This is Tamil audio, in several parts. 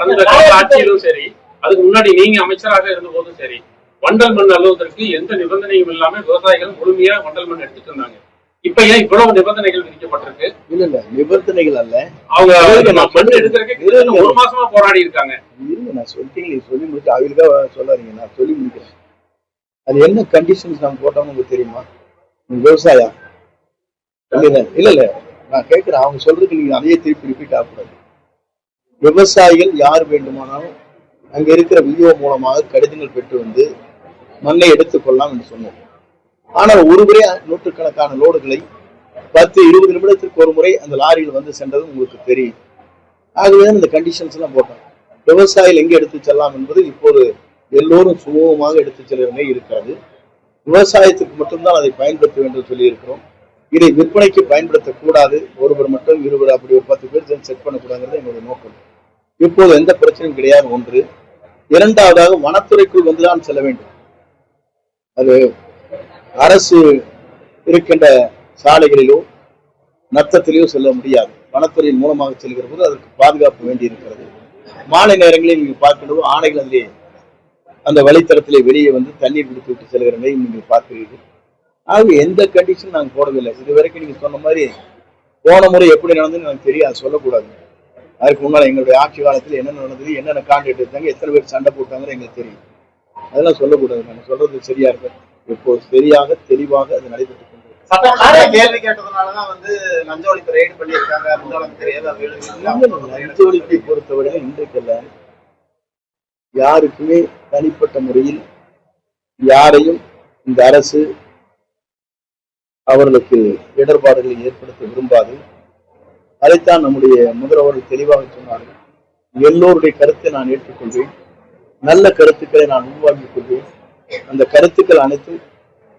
கடந்த கால ஆட்சியிலும் சரி, அதுக்கு முன்னாடி நீங்க அமைச்சராக இருந்த போதும் சரி, வண்டல் மண் அள்ளுவதற்கு எந்த நிபந்தனையும் இல்லாம விவசாயிகள் முழுமையா வண்டல் மண் எடுத்துட்டு இருந்தாங்க. இப்ப ஏன் இவ்வளவு நிபந்தனைகள் விதிக்கப்பட்டிருக்கு? இல்ல இல்ல, நிபந்தனைகள் அல்ல. அவங்க மண் எடுக்கிறதுக்கு ஒரு மாசமா போராடி இருக்காங்க. இருங்க, நான் சொல்லி முடிச்சு அவங்களுக்கா சொல்லாதீங்க, நான் சொல்லி முடிக்கிறேன். அது என்ன கண்டிஷன்ஸ் நம்ம போட்டோம்னு உங்களுக்கு தெரியுமா? விவசாயம் இல்ல இல்ல, நான் கேட்கிறேன். அவங்க சொல்றதுக்கு நீங்க அதையே திருப்பி ரிப்பீட் ஆகக்கூடாது. விவசாயிகள் யார் வேண்டுமானாலும் அங்க இருக்கிற விஓ மூலமாக கடிதங்கள் பெற்று வந்து மண்ணை எடுத்துக்கொள்ளலாம் என்று சொன்னோம். ஆனால் ஒரு முறை நூற்றுக்கணக்கான லோடுகளை 10-20 நிமிடத்திற்கு ஒரு முறை அந்த லாரியில் வந்து சென்றது உங்களுக்கு தெரியும். ஆகவே இந்த கண்டிஷன்ஸ் எல்லாம் போட்டோம். விவசாயிகள் எங்கே எடுத்து செல்லலாம் என்பது இப்போது எல்லோரும் சுமூகமாக எடுத்து செல்ல இருக்கிறது. விவசாயத்துக்கு மட்டும்தான் அதை பயன்படுத்த வேண்டும் சொல்லி இருக்கிறோம். இதை விற்பனைக்கு பயன்படுத்தக்கூடாது. ஒருவர் மட்டும் இருவர் அப்படி ஒரு 10 பேர் செட் பண்ணக்கூடாதுங்கிறது எங்களுடைய நோக்கம். இப்போது எந்த பிரச்சனையும் கிடையாது. ஒன்று. இரண்டாவதாக வனத்துறைக்குள் வந்துதான் செல்ல வேண்டும். அது அரசு இருக்கின்ற சாலைகளிலோ நத்தத்திலேயோ செல்ல முடியாது. வனத்துறையின் மூலமாக செல்கிற போது அதற்கு பாதுகாப்பு வேண்டி இருக்கிறது. மாலை நேரங்களில் நீங்கள் பார்க்கணும், ஆணைகள் அதிலே அந்த வழித்தடத்திலே வெளியே வந்து தண்ணீர் குடித்து விட்டு செல்கிற நிலையும் நீங்கள் பார்க்கிறீர்கள். ஆகவே எந்த கண்டிஷன் நாங்கள் போடவில்லை. இது வரைக்கும் நீங்க சொன்ன மாதிரி போன முறை எப்படி நடந்ததுன்னு எனக்கு தெரியாது, சொல்லக்கூடாது. அதுக்கு முன்னால எங்களுடைய ஆட்சி காலத்தில் என்னென்ன நடந்தது, என்னென்ன கான்ட்ராக்ட் எடுத்தாங்க, எத்தனை பேர் சண்டை போட்டாங்கன்னு எங்களுக்கு தெரியும். அதெல்லாம் சொல்லக்கூடாது. நாங்கள் சொல்றது சரியா இருக்கு. இப்போ சரியாக தெளிவாக அது நடைபெற்று கேள்வி கேட்டதுனாலதான் வந்து லஞ்ச ஒழிப்பு ரெய்டு பண்ணியிருக்காங்க. லஞ்ச ஒழிப்பை பொறுத்தவரை இன்றைக்கல்ல, யாருக்குமே தனிப்பட்ட முறையில் யாரையும் இந்த அரசு அவர்களுக்கு இடர்பாடுகளை ஏற்படுத்த விரும்பாது. அதைத்தான் நம்முடைய முதல்வர்கள் தெளிவாக சொன்னார்கள். எல்லோருடைய கருத்தை நான் ஏற்றுக்கொள்வேன், நல்ல கருத்துக்களை நான் உருவாக்கிக் கொள்வேன், அந்த கருத்துக்கள் அனைத்தும்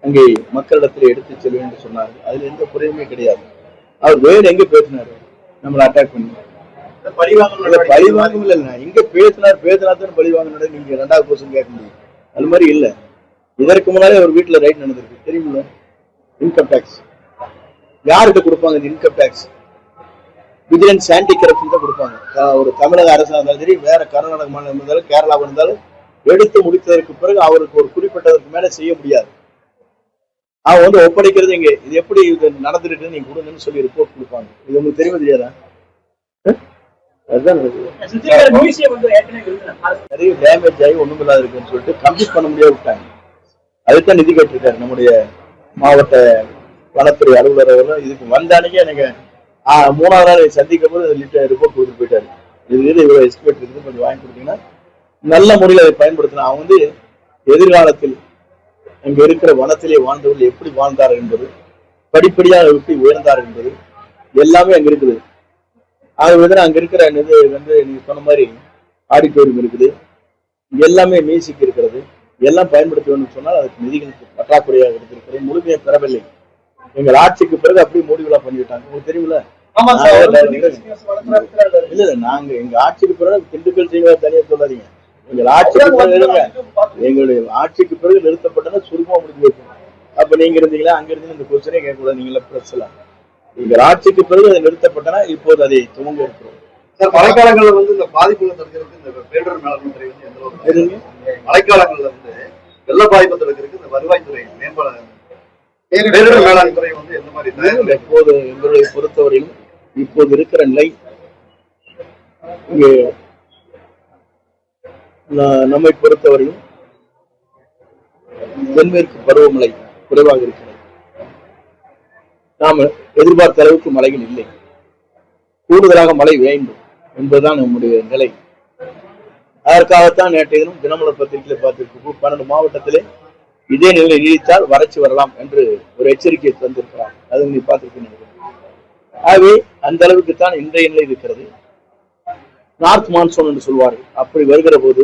அங்கே மக்களிடத்தில் எடுத்து செல்வேன் என்று சொன்னார்கள். அதுல எந்த குறையுமே கிடையாது. அவர் வேறு எங்க பேசினாரு, நம்மளை அட்டாக் பண்ணி பழிவாங்கும் இல்லை. இங்க பேசினார் பழிவாங்க. நீங்க 2வது கொஸ்டின் கேட்க முடியும். அது மாதிரி இல்ல. இதற்கு முன்னாலே ஒரு வீட்டுல ரைட் நடந்திருக்கு தெரியுமில்ல. இன்கம் டாக்ஸ் யாருக்கு கொடுப்பாங்க? இந்த income tax vigilance anti corruption தான் கொடுப்பாங்க. ஒரு தமிழக அரசா இருந்தாலும் சரி, வேற கர்நாடக மாநிலம் இருந்தாலும் கேரளாவில் இருந்தாலும் எடுத்து முடித்ததற்கு பிறகு அவருக்கு ஒரு குறிப்பிட்டதற்கு மேல செய்ய முடியாது. அவன் வந்து ஒப்படைக்கிறது இங்க இது எப்படி இது நடந்துருக்கு நீங்க கொடுங்கன்னு சொல்லி ரிப்போர்ட் கொடுப்பாங்க. இது உங்களுக்கு தெரியும் தெரியாதா? அதுதான் நிறைய டேமேஜ் ஆகி ஒண்ணும் இல்லாத இருக்குன்னு சொல்லிட்டு கம்ப்ளீட் பண்ண முடியாது விட்டாங்க. அதுதான் நிதி கேட்டிருக்காரு நம்முடைய மாவட்ட வனத்துறை அலுவலர் அவர்கள். இதுக்கு வந்த அன்னைக்கு எனக்கு 3வது நாள் சந்திக்கும் போது ரிப்போர்ட் கொடுத்துட்டு போயிட்டாரு. இது இவ்வளவு எஸ்டிமேட் இருக்குது, கொஞ்சம் வாங்கி கொடுத்தீங்கன்னா நல்ல முறையில் அதை பயன்படுத்தினா அவங்க வந்து எதிர்காலத்தில் அங்க இருக்கிற வனத்திலே வாழ்ந்தவர்கள் எப்படி வாழ்ந்தார் என்பது, படிப்படியாக எப்படி உயர்ந்தார் என்பது எல்லாமே அங்க இருக்குது. ஆகவே அங்க இருக்கிற இது வந்து நீங்க சொன்ன மாதிரி ஆடிட்டோரியம் இருக்குது, எல்லாமே மியூசிக் இருக்கிறது, எல்லாம் பயன்படுத்த வேண்டும் சொன்னால் அதுக்கு நிதிகள் பற்றாக்குறையாக இருக்கிறது. முழுமையை பெறவில்லை. எங்கள் ஆட்சிக்கு பிறகு அப்படியே முடிவுகளா பண்ணிவிட்டாங்க. உங்களுக்கு தெரியுமில்ல. இல்ல இல்ல, நாங்க எங்க ஆட்சிக்கு பிறகு திண்டுக்கல் செய்வதா தனியா சொல்லாதீங்க. எங்களுடைய ஆட்சிக்கு பிறகு நிறுத்தப்பட்டதை சுருக்கமா முடிஞ்சு வைக்கணும். அப்ப நீங்க இருந்தீங்களா, அங்க இருந்து இந்த கொஸ்டினே கேட்கக்கூடாது. நீங்கள பிரஸ் எல்லாம் எங்கள் ஆட்சிக்கு பிறகு அதை நிறுத்தப்பட்டனா இப்போது அதை துவங்க இருக்கிறோம். மழைக்காலங்கள்ல வந்து இந்த பாதிப்புகளை தடுக்கிறதுக்கு இந்த பேரிடர் மேலாண்மை துறை வந்து எந்த மழைக்காலங்கள்ல வந்து வெள்ள பாதிப்பு தடுக்கிறதுக்கு இந்த வருவாய்த்துறை மேம்பாடு பேரிடர் மேலாண்மை துறை வந்து எந்த மாதிரி எப்போது எங்களுடைய பொறுத்தவரையிலும் இப்போது இருக்கிற நிலை இங்கே நம்மை பொறுத்தவரையும் தென்மேற்கு பருவமழை குறைவாக இருக்கிறது. நாம எதிர்பார்த்த அளவுக்கு மழைகள் இல்லை. கூடுதலாக மழை வேண்டும் என்பதுதான் நம்முடைய நிலை. அதற்காகத்தான் நேற்றைய தினம் தினமலர் பத்திரிகையில பார்த்திருக்க 12 மாவட்டத்திலே இதே நிலை நீடித்தால் வறட்சி வரலாம் என்று ஒரு எச்சரிக்கையை தந்திருக்கிறார். அது நீங்க பார்த்திருக்கீங்க. ஆகவே அந்த அளவுக்கு தான் இன்றைய நிலை இருக்கிறது. நார்த் மான்சூன் என்று சொல்வார்கள். அப்படி வருகிற போது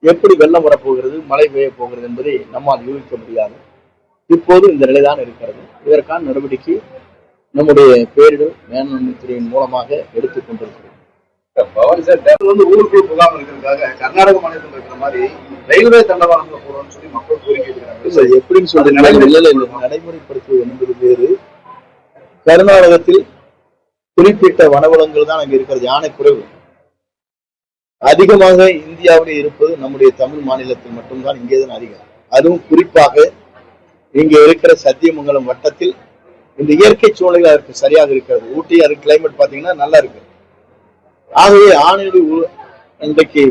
எப்படி வெள்ளம் வரப்போகிறது, மழை பெய்ய போகிறது என்பதை நம்மால் யூகிக்க முடியாது. இப்போது இந்த நிலைதான் இருக்கிறது. இதற்கான நடவடிக்கை நம்முடைய பேரிடர் மேலாண்மை துறையின் மூலமாக எடுத்துக் கொண்டிருக்கிறோம். பவன் சார் வந்து ஊருக்குள்ள புகாம இருக்கிறதுக்காக கர்நாடக மாநிலத்தில் இருக்கிற மாதிரி ரயில்வே தண்டவாளங்களை போடுறோம்னு சொல்லி மக்கள் கோரிக்கை இருக்கிறாங்க. எப்படின்னு சொல்லி நடைமுறைப்படுத்துவது என்பது வேறு. கர்நாடகத்தில் குறிப்பிட்ட வனவளங்கள் தான் அங்க இருக்கிறது. யானை குறைவு. அதிகமாக இந்தியாவிலே இருப்பது நம்முடைய தமிழ் மாநிலத்தில் மட்டும்தான், இங்கேதான் அதிகம். அதுவும் குறிப்பாக இங்க இருக்கிற சத்தியமங்கலம் வட்டத்தில் இந்த இயற்கை சூழ்நிலை அதற்கு சரியாக இருக்கிறது. ஊட்டி அது கிளைமேட் பாத்தீங்கன்னா நல்லா இருக்கு. ஆகவே ஆணையடி இன்றைக்கு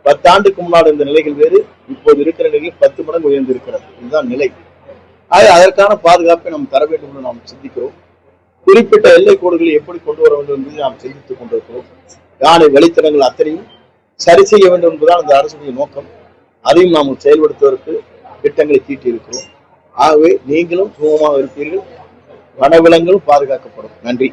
10 ஆண்டுக்கு முன்னாடி இந்த நிலைகள் வேறு, இப்போது இருக்கிற நிலையில் 10 மடங்கு உயர்ந்து இருக்கிறது. இதுதான் நிலை. அதற்கான பாதுகாப்பை நாம் தர வேண்டும் என்று நாம் சிந்திக்கிறோம். குறிப்பிட்ட எல்லை கோடுகளை எப்படி கொண்டு வர வேண்டும் என்பதை நாம் சிந்தித்துக் கொண்டிருக்கிறோம். யானை வழித்தடங்கள் அத்தனையும் சரி செய்ய வேண்டும் என்பதுதான் அந்த அரசுடைய நோக்கம். அதையும் நாம் செயல்படுத்துவதற்கு திட்டங்களை தீட்டி இருக்கிறோம். ஆகவே நீங்களும் சுகமாக இருப்பீர்கள், வனவிலங்குகளும் பாதுகாக்கப்படும். நன்றி.